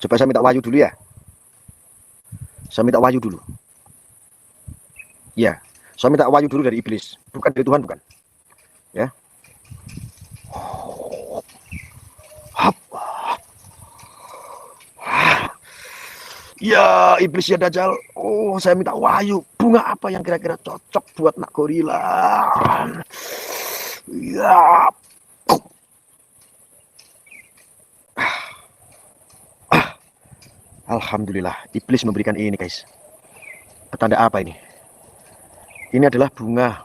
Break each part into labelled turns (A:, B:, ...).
A: Coba saya minta wahyu dulu ya. Saya minta wahyu dulu. Ya, saya minta wahyu dulu dari iblis, bukan dari Tuhan, bukan. Ya. Ya, iblis ya Dajjal. Oh, saya minta wahyu. Bunga apa yang kira-kira cocok buat nak gorila? Ya. Alhamdulillah, iblis memberikan ini, guys. Petanda apa ini? Ini adalah bunga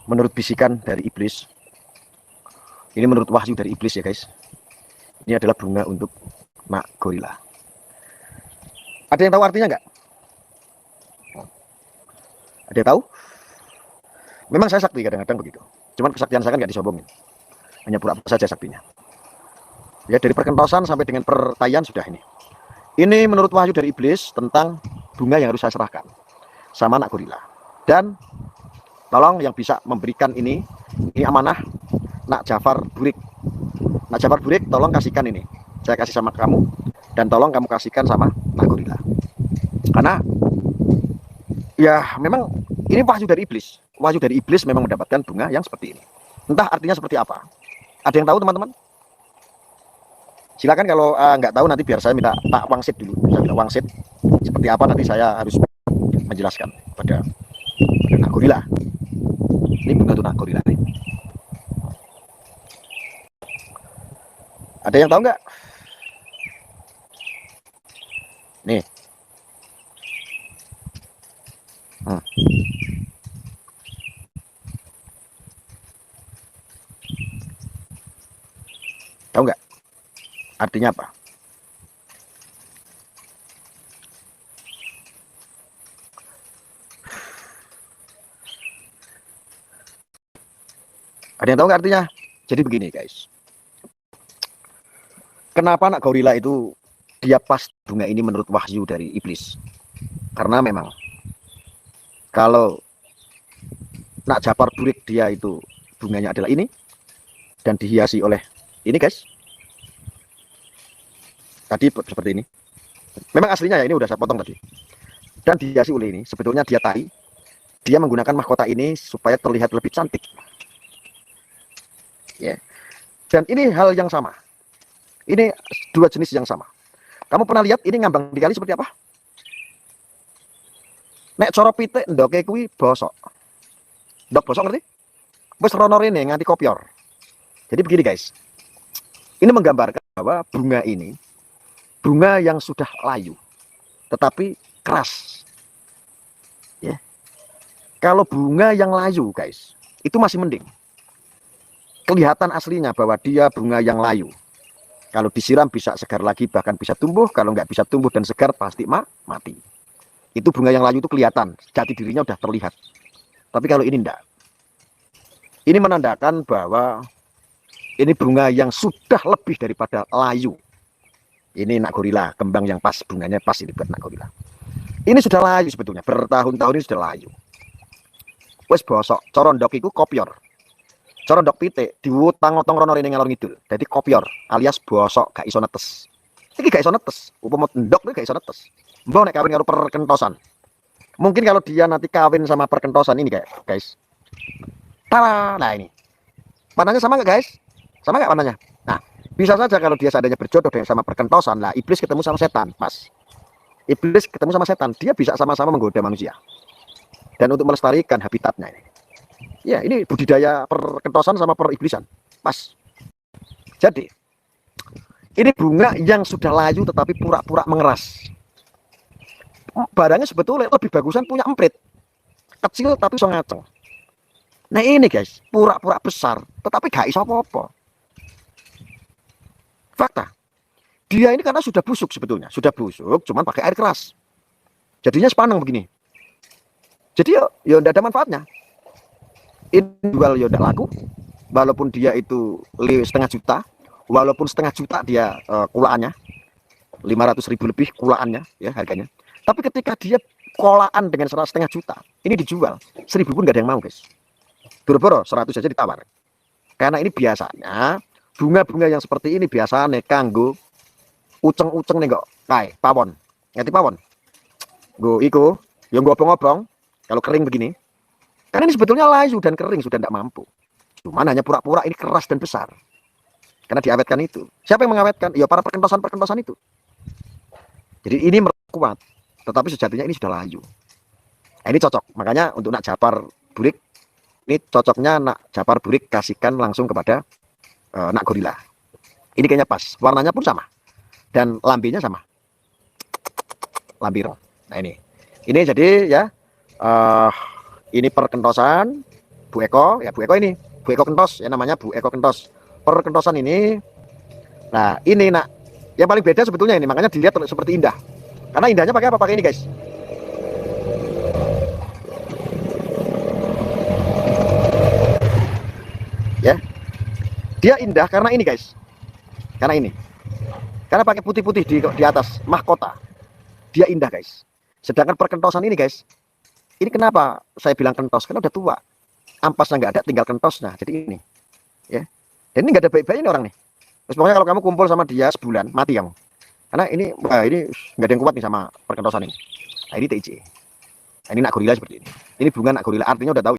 A: menurut bisikan dari iblis. Ini menurut wahyu dari iblis ya, guys. Ini adalah bunga untuk nak gorila. Ada yang tahu artinya nggak? Ada yang tahu? Memang saya sakti kadang-kadang begitu. Cuman kesaktian saya kan nggak disombongin. Hanya pura-pura saja saktinya. Ya, dari perkentosan sampai dengan pertayaan sudah ini. Ini menurut wahyu dari iblis tentang bunga yang harus saya serahkan sama anak gorila. Dan tolong yang bisa memberikan ini amanah Nak Jafar Burik. Nak Jafar Burik, tolong kasihkan ini. Saya kasih sama kamu dan tolong kamu kasihkan sama Nak Gorila. Karena ya memang ini wahyu dari iblis. Wahyu dari iblis memang mendapatkan bunga yang seperti ini. Entah artinya seperti apa. Ada yang tahu teman-teman? Silakan kalau nggak tahu nanti biar saya minta Pak Wangsit dulu. Saya minta Wangsit seperti apa nanti saya harus menjelaskan pada Nak Gorila. Ini bunga untuk Nak Gorila. Ada yang tahu nggak? Nih. Tahu nggak? Artinya apa? Ada yang tahu nggak artinya? Jadi begini, guys. Kenapa Nak Gorila itu dia pas bunga ini menurut wahyu dari iblis? Karena memang kalau Nak Jafar Burik dia itu bunganya adalah ini dan dihiasi oleh ini, guys. Tadi seperti ini. Memang aslinya ya ini udah saya potong tadi. Dan dihiasi oleh ini, sebetulnya dia tai. Dia menggunakan mahkota ini supaya terlihat lebih cantik. Ya. Dan ini hal yang sama. Ini dua jenis yang sama. Kamu pernah lihat ini ngambang di kali seperti apa? Nek coro pitik ndoke kuwi bosok. Ndok bosok ngerti? Wis rono rene nganti kopior. Jadi begini, guys. Ini menggambarkan bahwa bunga ini bunga yang sudah layu tetapi keras. Ya. Kalau bunga yang layu, guys, itu masih mending. Kelihatan aslinya bahwa dia bunga yang layu. Kalau disiram bisa segar lagi, bahkan bisa tumbuh. Kalau nggak bisa tumbuh dan segar, pasti mati. Itu bunga yang layu itu kelihatan, jati dirinya udah terlihat. Tapi kalau ini enggak. Ini menandakan bahwa ini bunga yang sudah lebih daripada layu. Ini Nak Gorila, kembang yang pas, bunganya pas ini buat Nak Gorila. Ini sudah layu sebetulnya, bertahun-tahun ini sudah layu. Wes bosok, corondok itu kopior. Corondok pitik diwutang-utang rono rene ngalor ngidul. Jadi kopior alias bosok gak iso netes. Iki gak iso netes. Upama ndok gak iso netes. Mbok nek kawin karo perkentosan. Mungkin kalau dia nanti kawin sama perkentosan ini kayak guys. Tara, nah ini. Warnanya sama nggak guys? Sama nggak warnanya? Nah, bisa saja kalau dia seandainya berjodoh dengan sama perkentosan, lah iblis ketemu sama setan, pas. Iblis ketemu sama setan, dia bisa sama-sama menggoda manusia. Dan untuk melestarikan habitatnya ini. Ya, ini budidaya perkentosan sama periblisan. Pas. Jadi, ini bunga yang sudah layu tetapi pura-pura mengeras. Barangnya sebetulnya lebih bagusan punya emprit. Kecil tapi so ngaceng. Nah ini guys, pura-pura besar tetapi gak iso apa-apa. Fakta. Dia ini karena sudah busuk sebetulnya. Sudah busuk, cuman pakai air keras. Jadinya sepaneng begini. Jadi ya tidak ada manfaatnya. Ini jual ya tidak laku, walaupun dia itu 5,5 juta, walaupun 0,5 juta dia kulaannya 500.000 lebih kulaannya ya harganya. Tapi ketika dia kolaan dengan 1,5 juta, ini dijual 1.000 pun gak ada yang mau guys. Boro-boro 100 saja ditawar. Karena ini biasanya bunga-bunga yang seperti ini biasanya kanggo uceng-uceng nih kok kae pawon. Ngerti pawon? Go iku yang ngobong-ngobong kalau kering begini. Karena ini sebetulnya layu dan kering, sudah tidak mampu. Cuman hanya pura-pura ini keras dan besar. Karena diawetkan itu. Siapa yang mengawetkan? Ya para perkentosan-perkentosan itu. Jadi ini kuat. Tetapi sejatinya ini sudah layu. Nah, ini cocok. Makanya untuk nak Japar burik, ini cocoknya nak Japar burik kasihkan langsung kepada nak gorila. Ini kayaknya pas. Warnanya pun sama. Dan lambinya sama. Lambiro. Nah ini. Ini jadi ya. Ini perkentosan Bu Eko. Ya Bu Eko ini. Bu Eko Kentos. Ya namanya Bu Eko Kentos. Perkentosan ini. Nah ini nak. Yang paling beda sebetulnya ini. Makanya dilihat seperti indah. Karena indahnya pakai apa? Pakai ini guys. Ya. Dia indah karena ini guys. Karena ini. Karena pakai putih-putih di atas mahkota. Dia indah guys. Sedangkan perkentosan ini guys. Ini kenapa saya bilang kentos? Karena udah tua. Ampasnya nggak ada, tinggal kentosnya. Jadi ini. Ya. Dan ini nggak ada baik-baiknya orang nih. Terus pokoknya kalau kamu kumpul sama dia sebulan, mati kamu. Karena ini, wah, ini nggak ada yang kuat nih sama perkentosan ini. Nah ini TIC. Nah, ini nak gorila seperti ini. Ini bunga nak gorila. Artinya udah tahu.